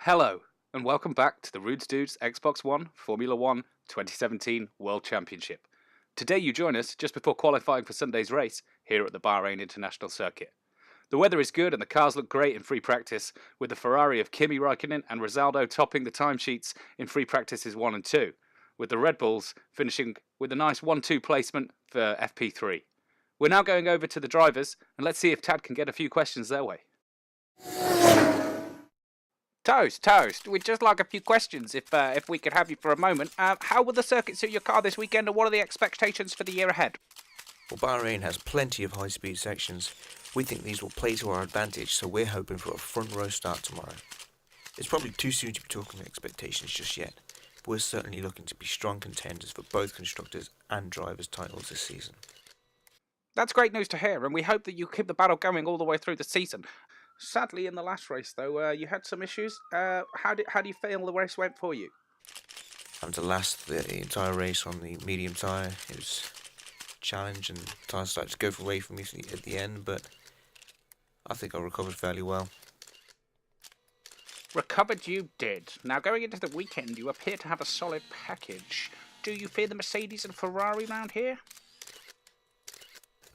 Hello, and welcome back to the Rudes Dudes Xbox One Formula 1 2017 World Championship. Today you join us just before qualifying for Sunday's race here at the Bahrain International Circuit. The weather is good and the cars look great in free practice, with the Ferrari of Kimi Räikkönen and Rizaldo topping the timesheets in free practices 1 and 2, with the Red Bulls finishing with a nice 1-2 placement for FP3. We're now going over to the drivers, and let's see if Tad can get a few questions their way. Toast. We'd just like a few questions if we could have you for a moment. How will the circuit suit your car this weekend, and what are the expectations for the year ahead? Well, Bahrain has plenty of high-speed sections. We think these will play to our advantage, so we're hoping for a front-row start tomorrow. It's probably too soon to be talking expectations just yet, but we're certainly looking to be strong contenders for both constructors and drivers' titles this season. That's great news to hear, and we hope that you keep the battle going all the way through the season. Sadly, in the last race, though, you had some issues. How do you feel the race went for you? Having to last the entire race on the medium tyre, it was a challenge, and tyres started to go away from me at the end, but I think I recovered fairly well. Recovered you did. Now, going into the weekend, you appear to have a solid package. Do you fear the Mercedes and Ferrari round here?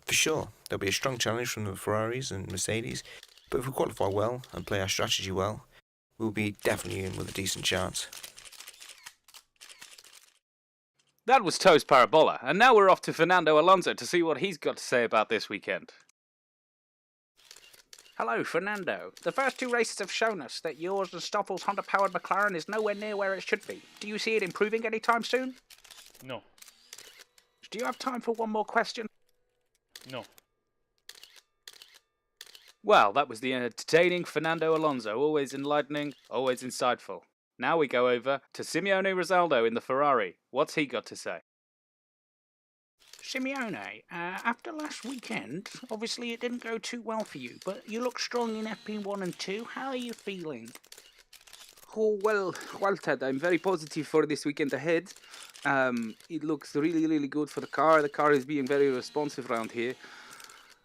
For sure, there'll be a strong challenge from the Ferraris and Mercedes, but if we qualify well and play our strategy well, we'll be definitely in with a decent chance. That was Toast Parabola, and now we're off to Fernando Alonso to see what he's got to say about this weekend. Hello, Fernando. The first two races have shown us that yours and Stoffel's Honda-powered McLaren is nowhere near where it should be. Do you see it improving anytime soon? No. Do you have time for one more question? No. Well, that was the entertaining Fernando Alonso, always enlightening, always insightful. Now we go over to Simeone Rizaldo in the Ferrari. What's he got to say? Simeone, after last weekend, obviously it didn't go too well for you, but you look strong in FP1 and 2. How are you feeling? Oh, well, Ted, I'm very positive for this weekend ahead. It looks really good for the car. The car is being very responsive around here,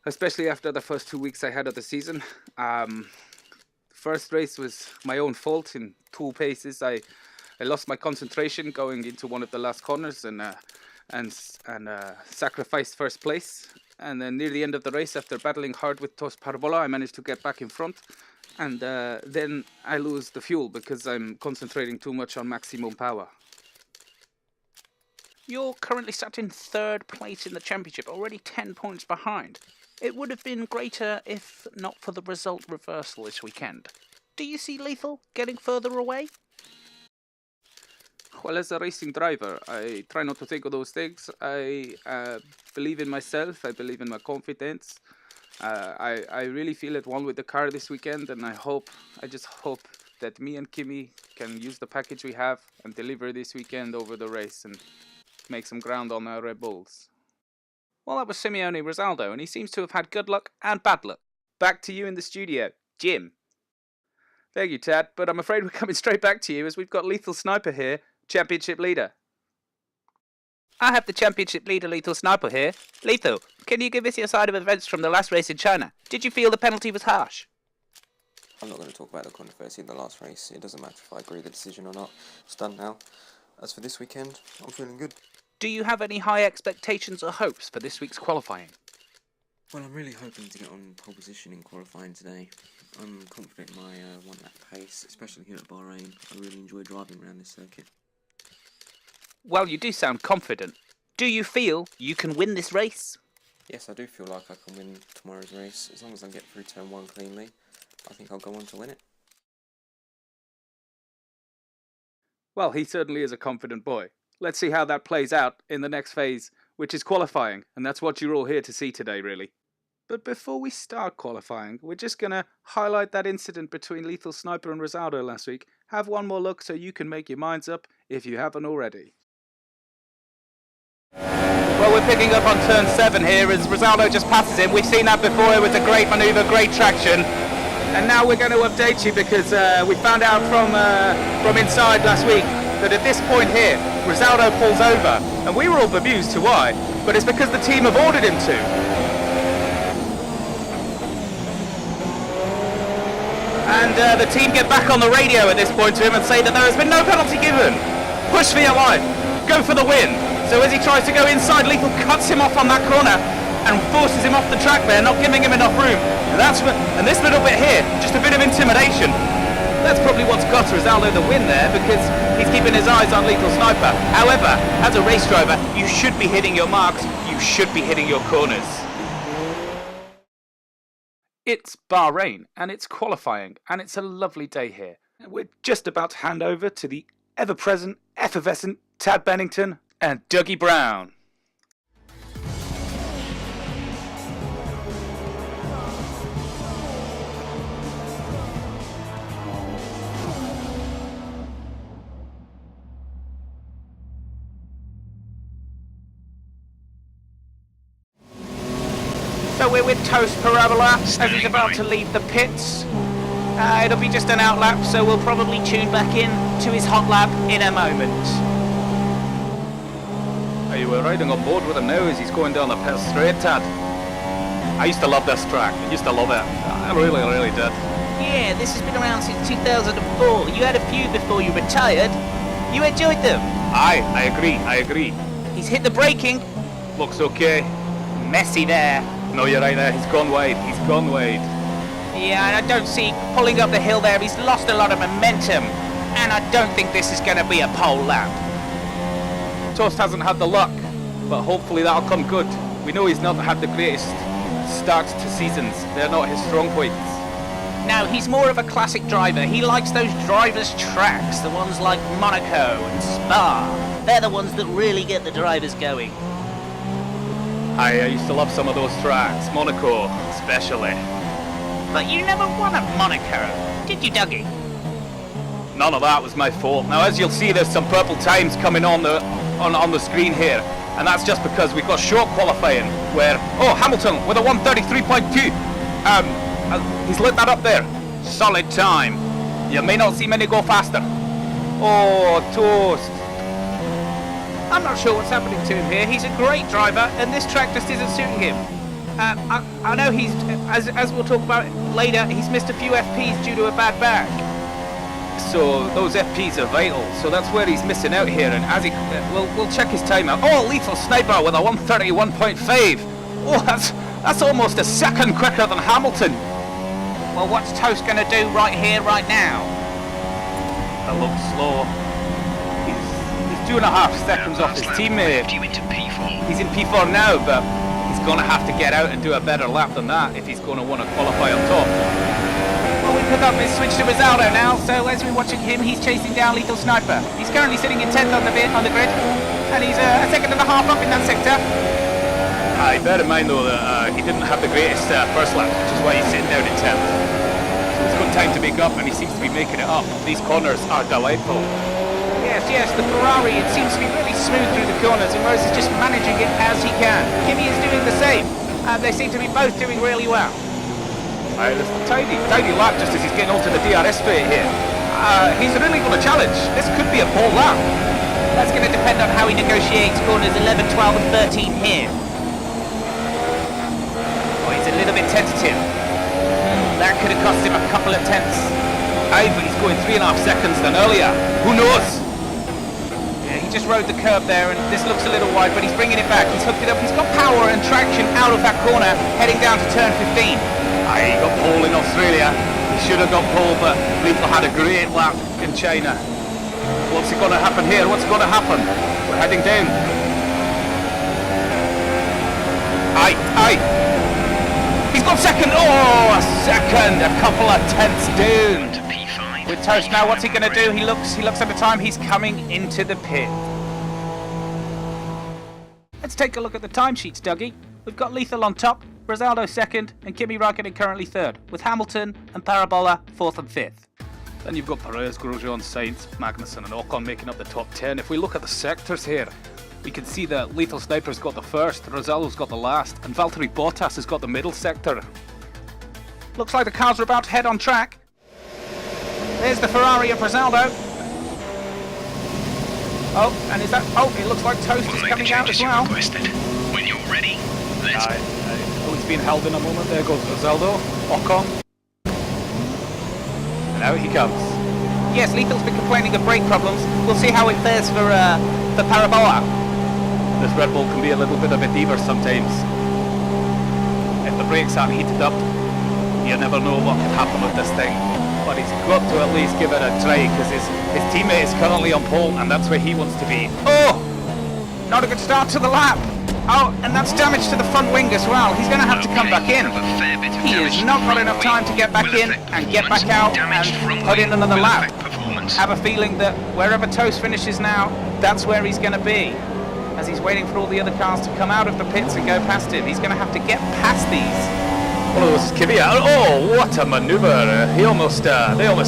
especially after the first 2 weeks I had of the season. First race was my own fault in 2 paces. I lost my concentration going into one of the last corners and sacrificed first place. And then near the end of the race, after battling hard with Toast Parabola, I managed to get back in front. And then I lose the fuel because I'm concentrating too much on maximum power. You're currently sat in 3rd place in the championship, already 10 points behind. It would have been greater if not for the result reversal this weekend. Do you see Lethal getting further away? Well, as a racing driver, I try not to think of those things. I believe in myself. I believe in my confidence. I really feel at one with the car this weekend, and I just hope that me and Kimi can use the package we have and deliver this weekend over the race and make some ground on our Red Bulls. Well, that was Simeone Rizaldo, and he seems to have had good luck and bad luck. Back to you in the studio, Jim. Thank you, Tad, but I'm afraid we're coming straight back to you as we've got Lethal Sniper here, Championship Leader. I have the Championship Leader, Lethal Sniper, here. Lethal, can you give us your side of events from the last race in China? Did you feel the penalty was harsh? I'm not going to talk about the controversy in the last race. It doesn't matter if I agree with the decision or not. It's done now. As for this weekend, I'm feeling good. Do you have any high expectations or hopes for this week's qualifying? Well, I'm really hoping to get on pole position in qualifying today. I'm confident in my one-lap pace, especially here at Bahrain. I really enjoy driving around this circuit. Well, you do sound confident. Do you feel you can win this race? Yes, I do feel like I can win tomorrow's race. As long as I get through turn 1 cleanly, I think I'll go on to win it. Well, he certainly is a confident boy. Let's see how that plays out in the next phase, which is qualifying, and that's what you're all here to see today, really. But before we start qualifying, we're just going to highlight that incident between Lethal Sniper and Rizaldo last week. Have one more look so you can make your minds up if you haven't already. Well, we're picking up on turn 7 here as Rizaldo just passes him. We've seen that before. It was a great manoeuvre, great traction. And now we're going to update you because we found out from inside last week that at this point here, Rizaldo pulls over. And we were all bemused to why, but it's because the team have ordered him to. And the team get back on the radio at this point to him and say that there has been no penalty given. Push for your life. Go for the win. So as he tries to go inside, Lethal cuts him off on that corner and forces him off the track there, not giving him enough room. And this little bit here, just a bit of intimidation. That's probably what's got Rizaldo the win there, because he's keeping his eyes on Lethal Sniper. However, as a race driver, you should be hitting your marks, you should be hitting your corners. It's Bahrain, and it's qualifying, and it's a lovely day here. We're just about to hand over to the ever-present, effervescent Tad Bennington and Dougie Brown. So we're with Toast Parabola as he's about to leave the pits. It'll be just an out lap, so we'll probably tune back in to his hot lap in a moment. We're riding on board with him now as he's going down the pit straight, Tad. I used to love this track. I used to love it. I really, really did. Yeah, this has been around since 2004. You had a few before you retired. You enjoyed them. Aye, I agree. He's hit the braking. Looks okay. Messy there. No, you're right there. He's gone wide. Yeah, and I don't see pulling up the hill there. He's lost a lot of momentum. And I don't think this is going to be a pole lap. Toast hasn't had the luck, but hopefully that'll come good. We know he's not had the greatest starts to seasons. They're not his strong points. No, he's more of a classic driver. He likes those drivers' tracks, the ones like Monaco and Spa. They're the ones that really get the drivers going. I used to love some of those tracks, Monaco especially. But you never won at Monaco, did you, Dougie? None of that was my fault. Now, as you'll see, there's some purple times coming on the screen here, and that's just because we've got short qualifying where Hamilton with a 1:33.2. He's lit that up there. Solid time. You may not see many go faster. Oh, Toast. I'm not sure what's happening to him here. He's a great driver, and this track just isn't suiting him. I know he's, as we'll talk about later, he's missed a few FPs due to a bad back. So those FPs are vital. So that's where he's missing out here. And as we'll check his time out. Oh, Lethal Sniper with a 1:31.5. Oh, that's almost a second quicker than Hamilton. Well, what's Toast going to do right here, right now? That looks slow. He's 2.5 seconds off his teammate. He's in P4 now, but he's going to have to get out and do a better lap than that if he's going to want to qualify on top. Well, we pick up his switch to Rizaldo now, so as we're watching him, he's chasing down Lethal Sniper. He's currently sitting in 10th on the grid, and he's a second and a half up in that sector. Bear in mind though that he didn't have the greatest first lap, which is why he's sitting down in 10th. So he's got time to make up, and he seems to be making it up. These corners are delightful. Yes, the Ferrari, it seems to be really smooth through the corners, and Rose is just managing it as he can. Kimi is doing the same, and they seem to be both doing really well. There's a tiny lap just as he's getting onto the DRS straight here. He's really going to challenge. This could be a pole lap. That's going to depend on how he negotiates corners 11, 12 and 13 here. Oh, he's a little bit tentative. That could have cost him a couple of tenths. But he's going 3.5 seconds than earlier. Who knows? Yeah, he just rode the curb there, and this looks a little wide, but he's bringing it back. He's hooked it up. He's got power and traction out of that corner, heading down to turn 15. He got pole in Australia. He should have got pole, but Lethal had a great lap in China. What's going to happen here? What's going to happen? We're heading down. He's got second. Oh, a second. A couple of tenths down. With Toast now, what's he going to do? He looks at the time. He's coming into the pit. Let's take a look at the timesheets, Dougie. We've got Lethal on top, Rizaldo second, and Kimi Räikkönen currently third, with Hamilton and Parabola fourth and fifth. Then you've got Perez, Grosjean, Sainz, Magnussen and Ocon making up the top 10. If we look at the sectors here, we can see that Lethal Sniper's got the first, Rizaldo's got the last, and Valtteri Bottas has got the middle sector. Looks like the cars are about to head on track. There's the Ferrari of Rizaldo. Oh, and it looks like Toast is coming out as well. When you're ready, let's go. He's been held in a moment. There goes Rizaldo, Ocon. out he comes. Yes, Lethal's been complaining of brake problems. We'll see how it fares for Parabola. This Red Bull can be a little bit of a diva sometimes. If the brakes aren't heated up, you never know what can happen with this thing. But he's got to at least give it a try, because his teammate is currently on pole, and that's where he wants to be. Oh! Not a good start to the lap. Oh, and that's damage to the front wing as well. He's going to have to come back in. He has not got enough time to get back in and get back out and put in another lap. Have a feeling that wherever Toast finishes now, that's where he's going to be. As he's waiting for all the other cars to come out of the pits and go past him. He's going to have to get past these. Oh, this is Kvyat. Oh, what a manoeuvre. They almost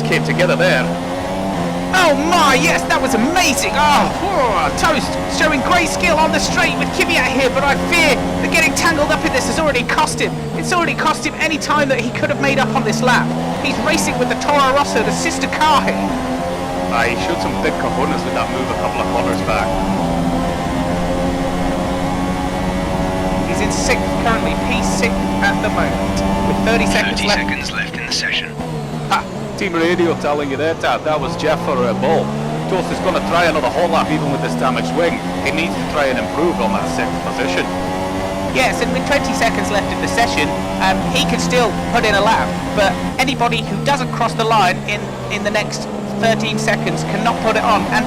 came together there. Oh my, yes, that was amazing. Oh, Toast showing great skill on the straight with Kvyat here, but I fear that getting tangled up in this has already cost him. It's already cost him any time that he could have made up on this lap. He's racing with the Toro Rosso, the sister car here. He showed some big cojones with that move a couple of corners back. He's in 6th currently, P6 at the moment, with 30 seconds 30 left. seconds left in the session. Ha! Team radio telling you there, Tad. That was Jeff for a ball. Toast is going to try another whole lap even with this damaged wing. He needs to try and improve on that 6th position. Yes, and with 20 seconds left in the session, he can still put in a lap, but anybody who doesn't cross the line in the next 13 seconds cannot put it on. And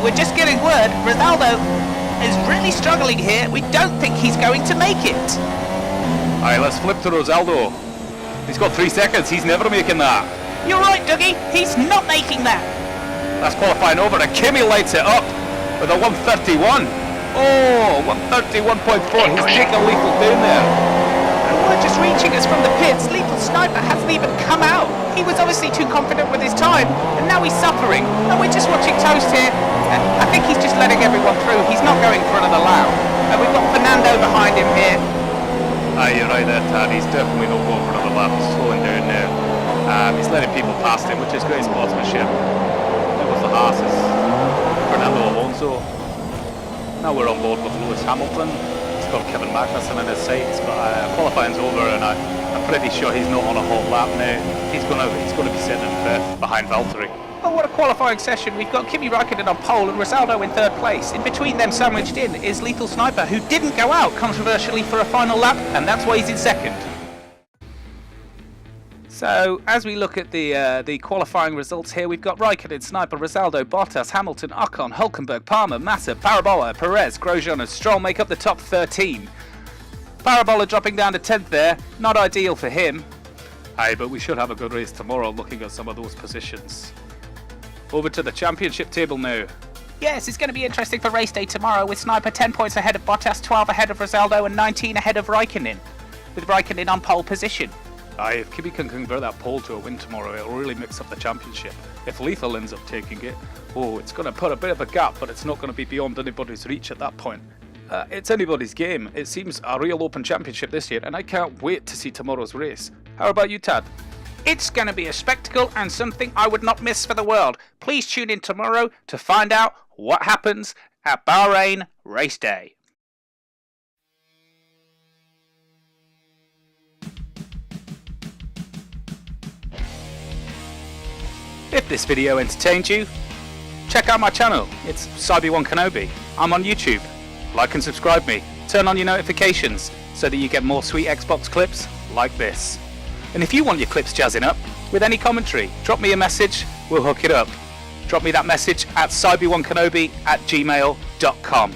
we're just getting word, Ronaldo is really struggling here. We don't think he's going to make it. Alright, let's flip to Rosaldo. He's got 3 seconds. He's never making that. You're right, Dougie. He's not making that. That's qualifying over, and Kimi lights it up with a 131. Oh, 131.4. He's taking Lethal down there. And we're just reaching us from the pits. Lethal Sniper hasn't even come out. He was obviously too confident with his time, and now he's suffering. And we're just watching Toast here. I think he's just letting everyone through. He's not going for another lap. And we've got Fernando behind him here. You're right there, Tad. He's definitely not going for another lap. He's slowing down now. He's letting people past him, which is great sportsmanship. That was the Haas's Fernando Alonso. Now we're on board with Lewis Hamilton. He's got Kevin Magnussen in his sight. He's got qualifying's over, and I'm pretty sure he's not on a hot lap now. He's going to be sitting in 5th behind Valtteri. Oh, what a qualifying session. We've got Kimi Räikkönen on pole and Rosaldo in 3rd place. In between them, sandwiched in, is Lethal Sniper, who didn't go out controversially for a final lap, and that's why he's in 2nd. So, as we look at the qualifying results here, we've got Räikkönen, Sniper, Rosaldo, Bottas, Hamilton, Ocon, Hülkenberg, Palmer, Massa, Parabola, Perez, Grosjean and Stroll make up the top 13. Parabola dropping down to 10th there, not ideal for him. Aye, but we should have a good race tomorrow looking at some of those positions. Over to the championship table now. Yes, it's going to be interesting for race day tomorrow, with Sniper 10 points ahead of Bottas, 12 ahead of Rosaldo and 19 ahead of Räikkönen, with Räikkönen on pole position. Aye, if Kimi can convert that pole to a win tomorrow, it'll really mix up the championship. If Lethal ends up taking it, it's going to put a bit of a gap, but it's not going to be beyond anybody's reach at that point. It's anybody's game. It seems a real open championship this year, and I can't wait to see tomorrow's race. How about you, Tad? It's going to be a spectacle and something I would not miss for the world. Please tune in tomorrow to find out what happens at Bahrain Race Day. If this video entertained you, check out my channel. It's Cyber1 Kenobi. I'm on YouTube. Like and subscribe me. Turn on your notifications so that you get more sweet Xbox clips like this. And if you want your clips jazzing up with any commentary, drop me a message, we'll hook it up. Drop me that message at cyber1kenobi@gmail.com.